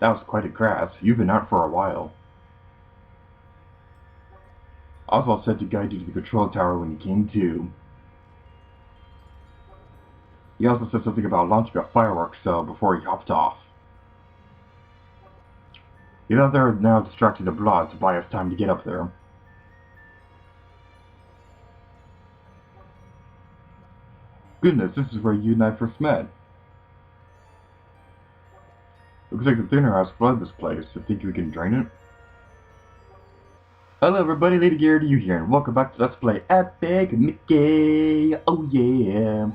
That was quite a crash. You've been out for a while. Oswald said to guide you to the control tower when you came to. He also said something about launching a fireworks cell before he hopped off. The other are now distracting the blood to buy us time to get up there. Goodness, this is where you and I first met. Looks like the thinner has flooded this place. You think we can drain it? Hello everybody, Lady Garrett, you here, and welcome back to Let's Play Epic Mickey! Oh yeah!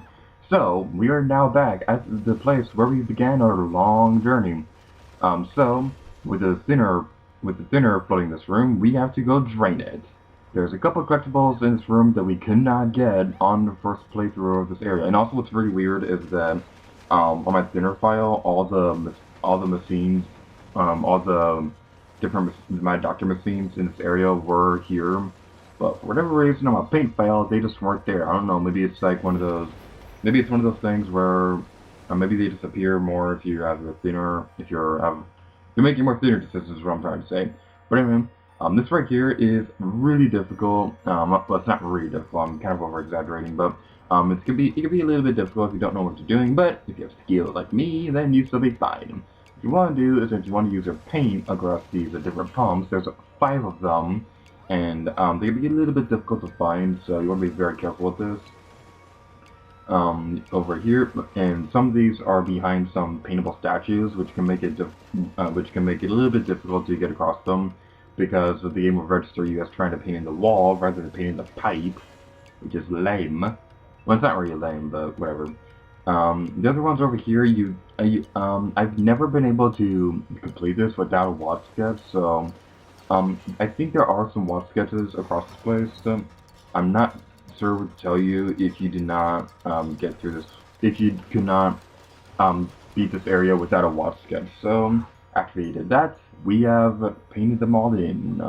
So, we are now back at the place where we began our long journey. So, with the thinner flooding this room, we have to go drain it. There's a couple of collectibles in this room that we could not get on the first playthrough of this area. And also what's really weird is that, on my thinner file, all the machines, all the my doctor machines in this area were here, but for whatever reason on my paint file they just weren't there. I don't know, maybe it's like maybe it's one of those things where maybe they just appear more if you have a thinner, if you're making more thinner decisions is what I'm trying to say. But anyway, this right here is really difficult. Well, it's not really difficult, I'm kind of over exaggerating, but it can be a little bit difficult if you don't know what you're doing, but if you have skill like me, then you still be fine. What you want to do is if you want to use your paint across these different pumps, there's 5 of them, and they can be a little bit difficult to find, so you want to be very careful with this. Over here, and some of these are behind some paintable statues, which can make it a little bit difficult to get across them, because the game will register you as trying to paint in the wall rather than painting the pipe, which is lame. Well, it's not really lame, but whatever. The other ones over here, I've never been able to complete this without a wad sketch, so I think there are some wad sketches across this place. I'm not sure what to tell you if you did not get through this, if you could not beat this area without a wad sketch. So after you did that, we have painted them all in.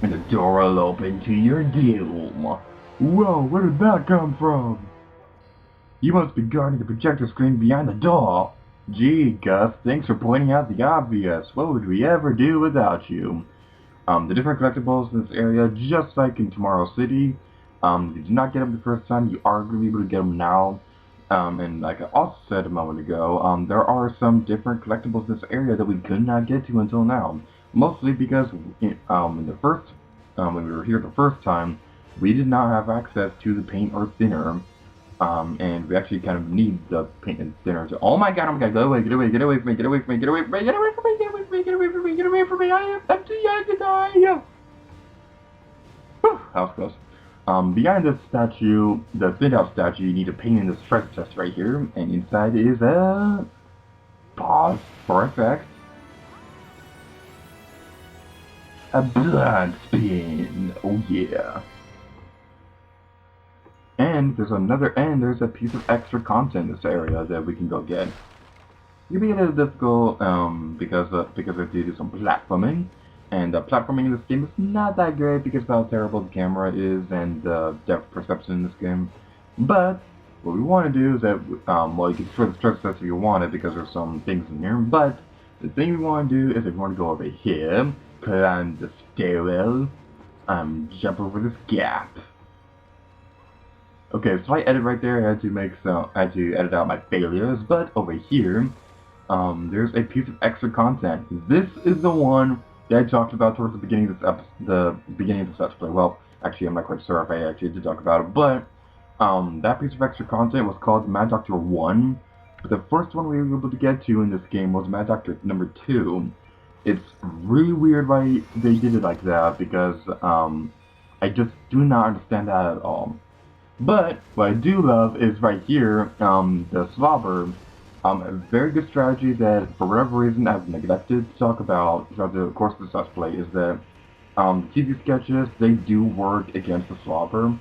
And the door will open to your doom. Whoa, where did that come from? You must be guarding the projector screen behind the door. Gee, Gus, thanks for pointing out the obvious. What would we ever do without you? The different collectibles in this area, just like in Tomorrow City, if you did not get them the first time, you are going to be able to get them now. And like I also said a moment ago, there are some different collectibles in this area that we could not get to until now. Mostly because when we were here the first time, we did not have access to the paint or thinner. And we actually kind of need the paint and thinner to. Oh my god, go away, get away, get away from me, get away from me, get away from me, get away from me, get away from me, get away from me, get away from me, I'm too young to die! Whew, that was close. Behind this statue, the thin out statue, you need to paint in this treasure chest right here, and inside is a pause for effect. A blood spin, oh yeah. And there's a piece of extra content in this area that we can go get. It can be a little difficult because I do some platforming, and platforming in this game is not that great because of how terrible the camera is and depth perception in this game. But what we want to do is that well, you can destroy the stress test if you want it because there's some things in here. But the thing we want to do is we want to go over here, climb the stairwell, jump over this gap. Okay, slight edit right there. I had to edit out my failures, but over here, there's a piece of extra content. This is the one that I talked about towards the beginning of this Let's Play. Well, actually, I'm not quite sure if I actually did talk about it, but that piece of extra content was called Mad Doctor 1. But the first one we were able to get to in this game was Mad Doctor number 2. It's really weird why they did it like that because I just do not understand that at all. But what I do love is right here, the Slobber. A very good strategy that, for whatever reason, I've neglected to talk about throughout the course of this Let's Play is that TV sketches, they do work against the Slobber.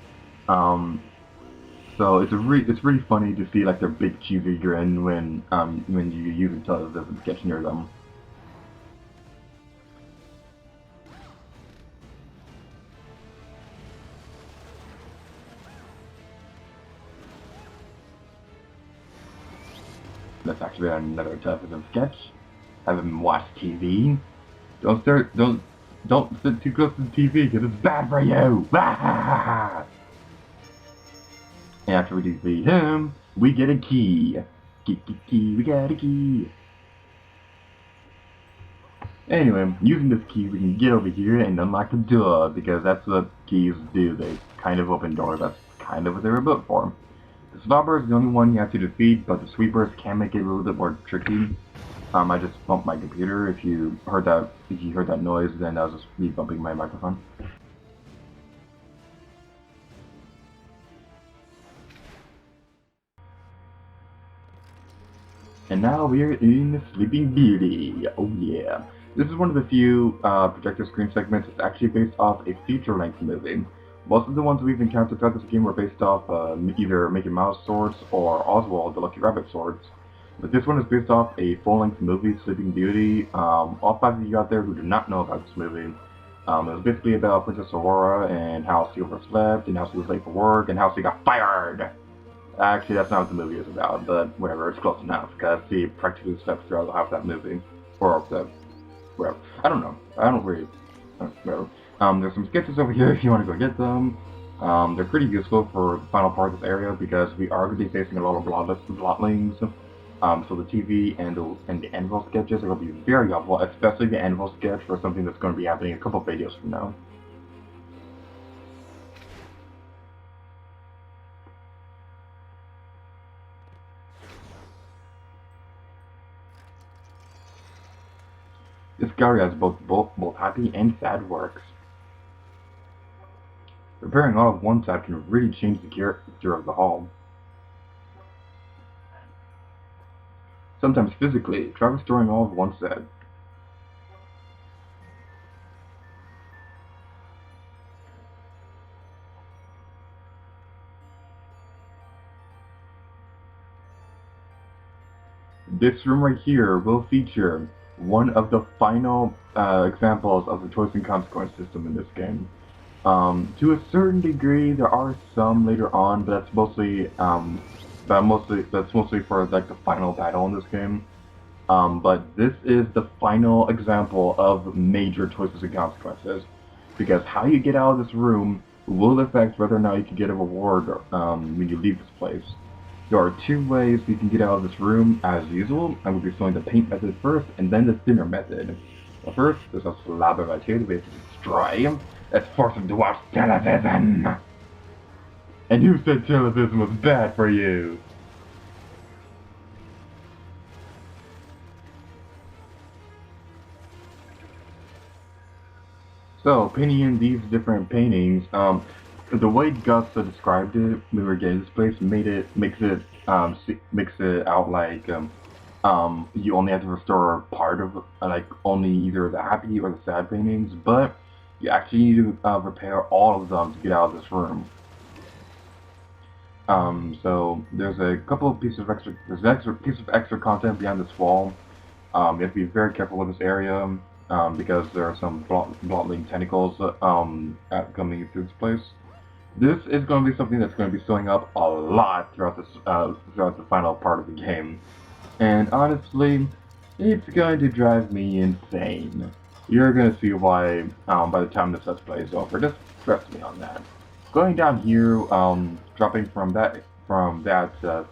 So it's really funny to see like their big cheesy grin when you use a television sketch near them. Let's activate another television sketch. haven't watched TV. Don't sit too close to the TV because it's bad for you. After we defeat him, we get a key. Key, we got a key. Anyway, using this key, we can get over here and unlock the door, because that's what keys do. They kind of open doors. That's kind of what they were built for. The Slobber is the only one you have to defeat, but the Sweepers can make it a little bit more tricky. I just bumped my computer. If you heard that noise, then that was just me bumping my microphone. And now we're in Sleeping Beauty. Oh yeah. This is one of the few projector screen segments that's actually based off a feature-length movie. Most of the ones we've encountered throughout this game were based off either Mickey Mouse swords or Oswald the Lucky Rabbit swords. But this one is based off a full-length movie, Sleeping Beauty. All 5 of you out there who do not know about this movie, it was basically about Princess Aurora and how she overslept and how she was late for work and how she got fired. Actually, that's not what the movie is about, but whatever, it's close enough, because she practically slept throughout half that movie. Or whatever. I don't know. I don't really... whatever. There's some sketches over here if you want to go get them. They're pretty useful for the final part of this area, because we are going to be facing a lot of blotlings. So the TV and the Anvil sketches are going to be very helpful, especially the Anvil sketch for something that's going to be happening a couple videos from now. This gallery has both happy and sad works. Repairing all of one side can really change the character of the hall. Sometimes physically, try restoring all of one side. This room right here will feature one of the final examples of the choice and consequence system in this game. To a certain degree, there are some later on, but that's mostly for like the final battle in this game. But this is the final example of major choices and consequences, because how you get out of this room will affect whether or not you can get a reward when you leave this place. There are 2 ways you can get out of this room, as usual. I'm going to be showing the paint method first, and then the thinner method. But first, there's a slabber right here that we have to destroy. Let's force him to watch television! And who said television was bad for you? So, painting in these different paintings, the way Gus described it when we were getting this place makes it out like you only have to restore part of like only either the happy or the sad paintings, but you actually need to repair all of them to get out of this room. So there's a couple of pieces of extra piece of extra content behind this wall. You have to be very careful with this area because there are some blotling tentacles coming through this place. This is going to be something that's going to be showing up a lot throughout the final part of the game, and honestly, it's going to drive me insane. You're going to see why by the time this Let's Play is over. Just trust me on that. Going down here, dropping from that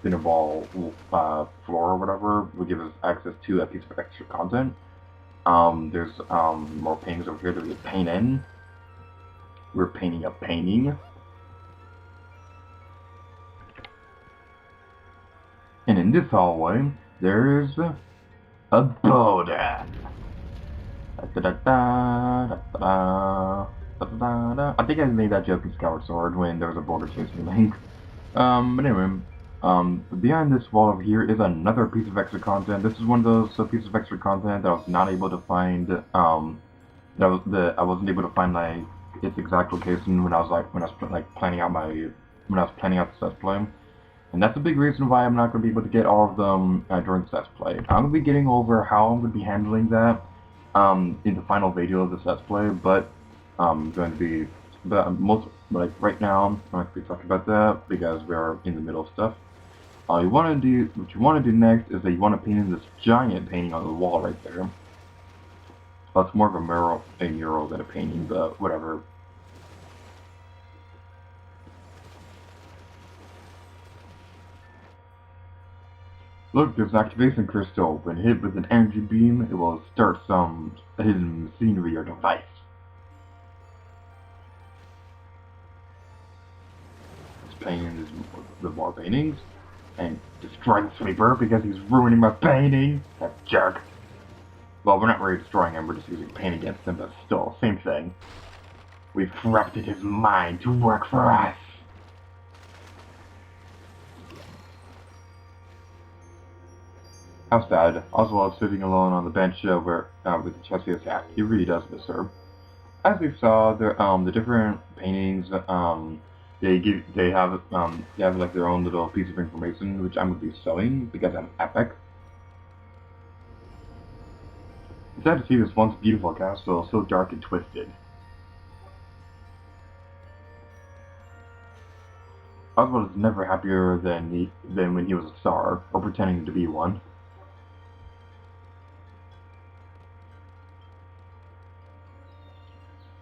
thinner ball floor or whatever will give us access to a piece of extra content. There's more paintings over here that we paint in. We're painting a painting. And in this hallway, there's a boulder. I think I made that joke in Skyward Sword when there was a boulder chasing Link. But anyway, behind this wall over here is another piece of extra content. This is one of those pieces of extra content that I was not able to find. I wasn't able to find like its exact location when I was planning out the Let's Play. And that's a big reason why I'm not going to be able to get all of them during the Let's Play. I'm going to be getting over how I'm going to be handling that in the final video of this Let's Play, but I'm going to be, right now, I'm not going to be talking about that because we're in the middle of stuff. What you want to do next is that you want to paint in this giant painting on the wall right there. Well, it's more of a mural than a painting, but whatever. Look, there's an activation crystal. When hit with an energy beam, it will start some hidden machinery or device. It's painting the more paintings, and destroy the sweeper because he's ruining my painting. That jerk. Well, we're not really destroying him, we're just using paint against him, but still, same thing. We've corrupted his mind to work for us. How sad. Oswald sitting alone on the bench with the Chester's hat. He really does miss her. As we saw, the different paintings, they have like their own little piece of information, which I'm gonna be selling because I'm epic. It's sad to see this once beautiful castle so dark and twisted. Oswald is never happier than when he was a star, or pretending to be one.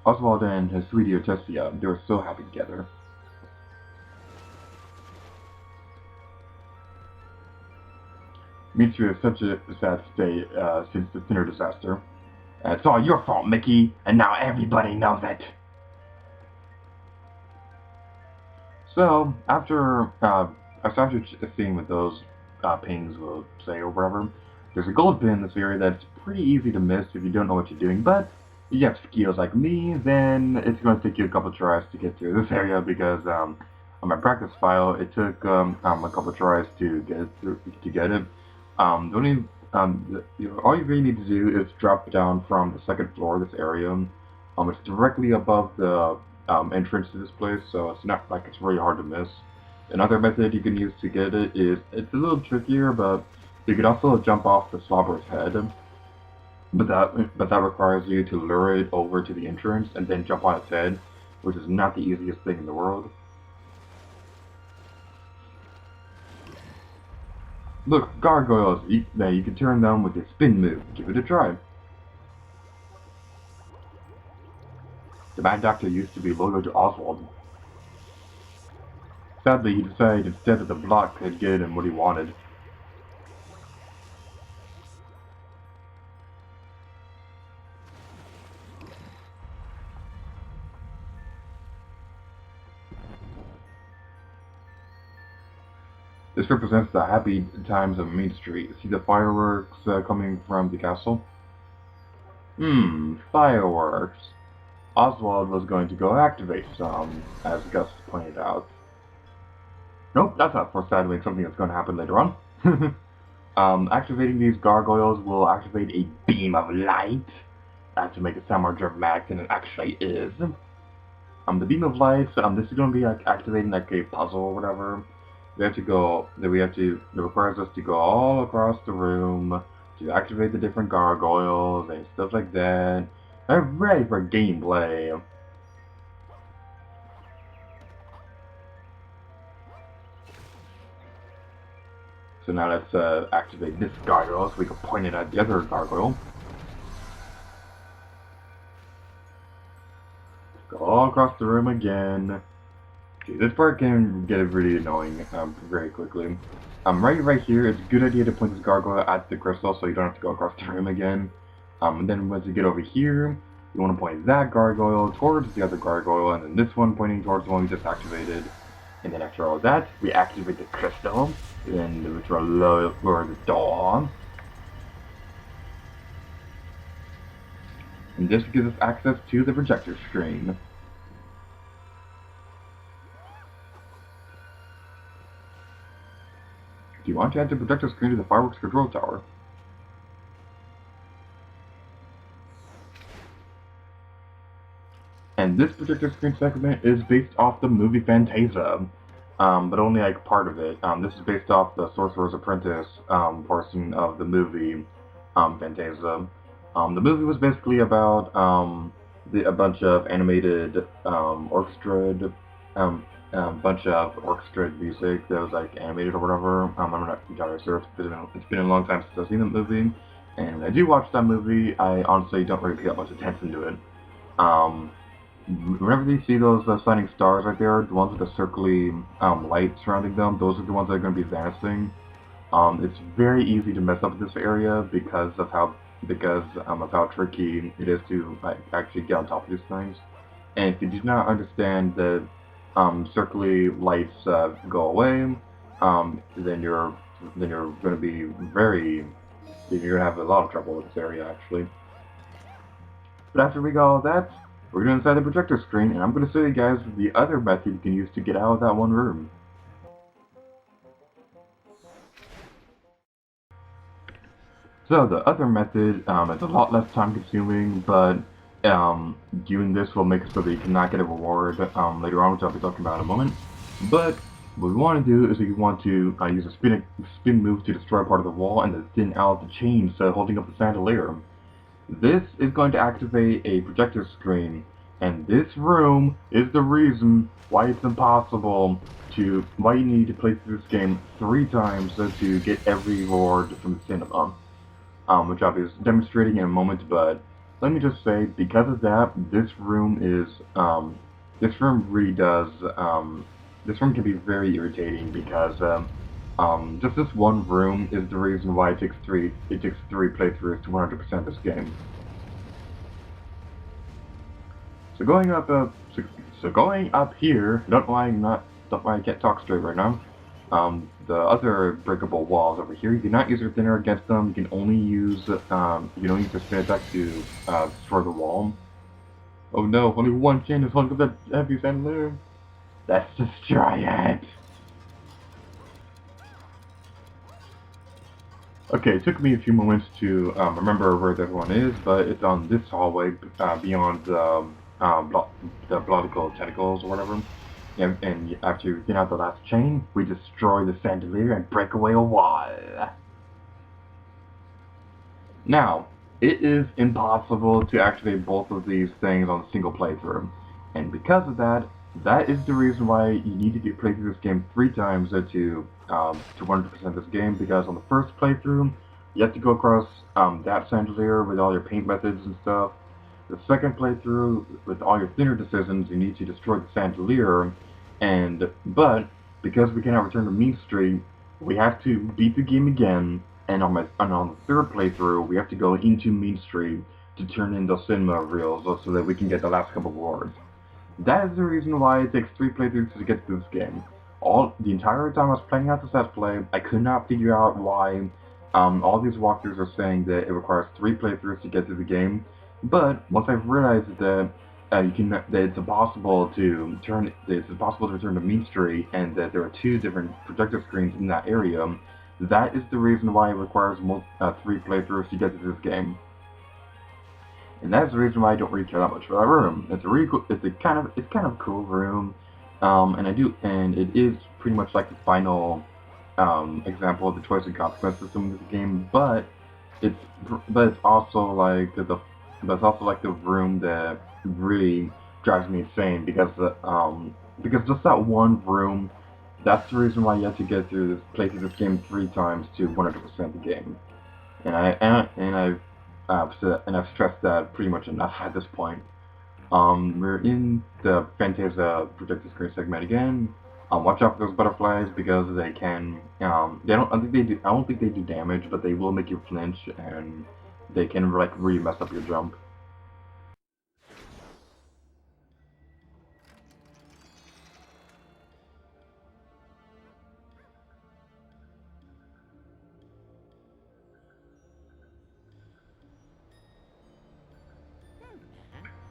Oswald and his sweetie Otessia, they were so happy together. Mitsu is such a sad state since the Thinner disaster. It's all your fault, Mickey, and now everybody knows it. So, after seeing what those pings will say or whatever, there's a gold pin in this area that's pretty easy to miss if you don't know what you're doing, but if you have skills like me, then it's going to take you a couple tries to get through this area because on my practice file, it took a couple tries to get it. All you really need to do is drop down from the second floor of this area. It's directly above the entrance to this place, so it's not like it's really hard to miss. Another method you can use to get it is, it's a little trickier, but you can also jump off the slobber's head. But that requires you to lure it over to the entrance and then jump on its head, which is not the easiest thing in the world. Look, gargoyles, you can turn them with your spin move. Give it a try. The Mad Doctor used to be loyal to Oswald. Sadly, he decided instead that the block could get him what he wanted. This represents the happy times of Main Street. See the fireworks coming from the castle? Fireworks. Oswald was going to go activate some, as Gus pointed out. Nope, that's not foreshadowing something that's going to happen later on. Activating these gargoyles will activate a beam of light, to make it sound more dramatic than it actually is. The beam of light, this is going to be like activating like a puzzle or whatever. It requires us to go all across the room to activate the different gargoyles and stuff like that. I'm ready for gameplay. So now let's activate this gargoyle so we can point it at the other gargoyle. Go all across the room again. Okay, this part can get really annoying very quickly. Right here, it's a good idea to point this gargoyle at the crystal so you don't have to go across the room again. And then once you get over here, you want to point that gargoyle towards the other gargoyle, and then this one pointing towards the one we just activated. And then after all that, we activate the crystal, and which will lower the door. And this gives us access to the projector screen. Do you want to add the projector screen to the fireworks control tower? And this projector screen segment is based off the movie Fantasia, but only like part of it. This is based off the Sorcerer's Apprentice portion of the movie Fantasia. The movie was basically about a bunch of animated orchestrated bunch of orchestrated music that was like animated or whatever. I'm not entirely sure. It's been a long time since I've seen that movie, and when I do watch that movie, I honestly don't really pay that much attention to it. Um, Whenever you see those shining stars right there, the ones with the circly light surrounding them, those are the ones that are going to be vanishing. It's very easy to mess up this area because of how tricky it is to like, actually get on top of these things. And if you do not understand that circly lights go away, then you're going to be you're going to have a lot of trouble with this area actually. But after we got all that, we're going to inside the projector screen, and I'm going to show you guys the other method you can use to get out of that one room. So the other method is a lot less time consuming, but doing this will make it so that you cannot get a reward later on, which I'll be talking about in a moment. But what we want to do is we want to use a spin move to destroy part of the wall and then thin out the chains holding up the chandelier. This is going to activate a projector screen, and this room is the reason why it's impossible why you need to play through this game 3 times to get every reward from the cinema, which I'll be demonstrating in a moment, but let me just say, because of that, this room really does, this room can be very irritating because, just this one room is the reason why it takes three playthroughs to 100% this game. So going up here, don't know why I can't talk straight right now. The other breakable walls over here, you cannot use your thinner against them. You can only use the spin attack to destroy the wall. Oh no, only one chain is holding up that heavy chandelier. Let's destroy it. Okay, it took me a few moments to remember where the one is, but it's on this hallway beyond the blotical tentacles or whatever. And after you get out the last chain, we destroy the chandelier and break away a wall. Now, it is impossible to activate both of these things on a single playthrough. And because of that, that is the reason why you need to play through this game 3 times to 100% this game, because on the first playthrough, you have to go across that chandelier with all your paint methods and stuff. The second playthrough, with all your thinner decisions, you need to destroy the chandelier, but because we cannot return to Mean Street, we have to beat the game again, and on the third playthrough, we have to go into Mean Street to turn in those cinema reels so that we can get the last couple of rewards. That is the reason why it takes 3 playthroughs to get through this game. The entire time I was playing out this Let's Play, I could not figure out why all these walkthroughs are saying that it requires 3 playthroughs to get through the game. But once I've realized that it's impossible to return to Mean Street, and that there are 2 different projector screens in that area, that is the reason why it requires 3 playthroughs to get through this game. And that's the reason why I don't really care that much for that room. It's a really cool, it's kind of a cool room, and it is pretty much like the final example of the choice and consequence system of the game. But it's also like the room that really drives me insane because just that one room. That's the reason why you have to play through this game 3 times to 100% the game. And I've stressed that pretty much enough at this point. We're in the Phantasia projector screen segment again. Watch out for those butterflies because they can. They don't. I think they do. I don't think they do damage, but they will make you flinch, and they can like really mess up your jump.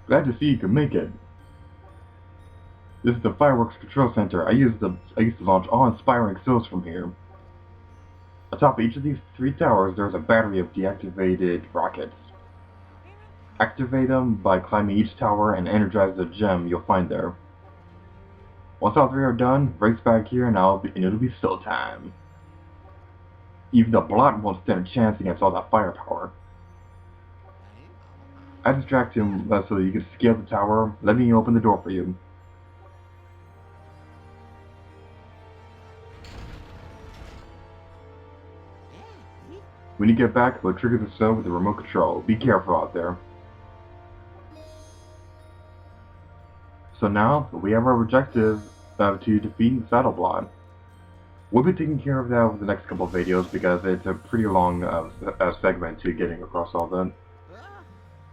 Glad to see you can make it. This is the fireworks control center. I used to launch awe-inspiring shows from here. Atop each of these 3 towers, there is a battery of deactivated rockets. Activate them by climbing each tower and energize the gem you'll find there. Once all 3 are done, race back here and it'll be still time. Even the Blot won't stand a chance against all that firepower. I distract him so that you can scale the tower. Let me open the door for you. When you get back, we'll trigger the cell with the remote control. Be careful out there. So now, we have our objective to defeat the Saddle Blot. We'll be taking care of that over the next couple of videos because it's a pretty long segment to getting across all that.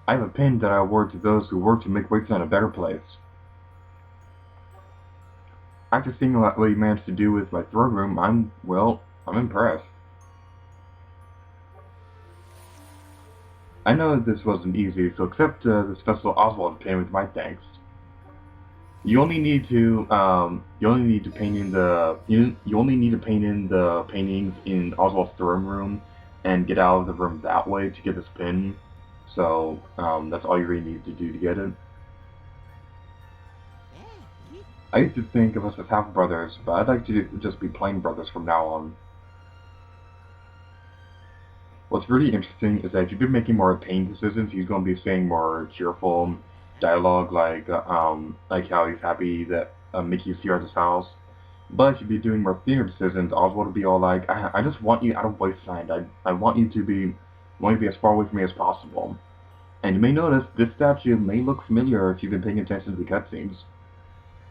I have a pin that I award to those who work to make Wasteland a better place. After seeing what you managed to do with my throne room, I'm impressed. I know that this wasn't easy, so accept this Festival Oswald pin with my thanks. You only need to paint in the paintings in Oswald's throne room and get out of the room that way to get this pin. So that's all you really need to do to get it. I used to think of us as half brothers, but I'd like to just be plain brothers from now on. What's really interesting is that if you've been making more pain decisions, he's going to be saying more cheerful dialogue, like how he's happy that Mickey's here at his house. But if you'd be doing more theater decisions, Oswald would be all like, I just want you out of Wasteland. I want you to be as far away from me as possible. And you may notice this statue may look familiar if you've been paying attention to the cutscenes.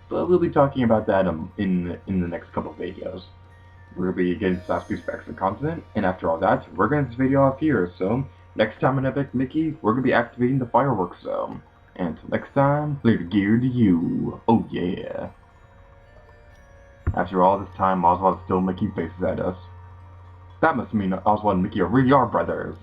But we'll be talking about that in the next couple of videos. We'll be getting to last few specs of content, and after all that, we're going to end this video off here, so next time on Epic Mickey, we're going to be activating the fireworks zone. And until next time, later gear to you. Oh yeah. After all this time, Oswald's still making faces at us. That must mean Oswald and Mickey really are brothers.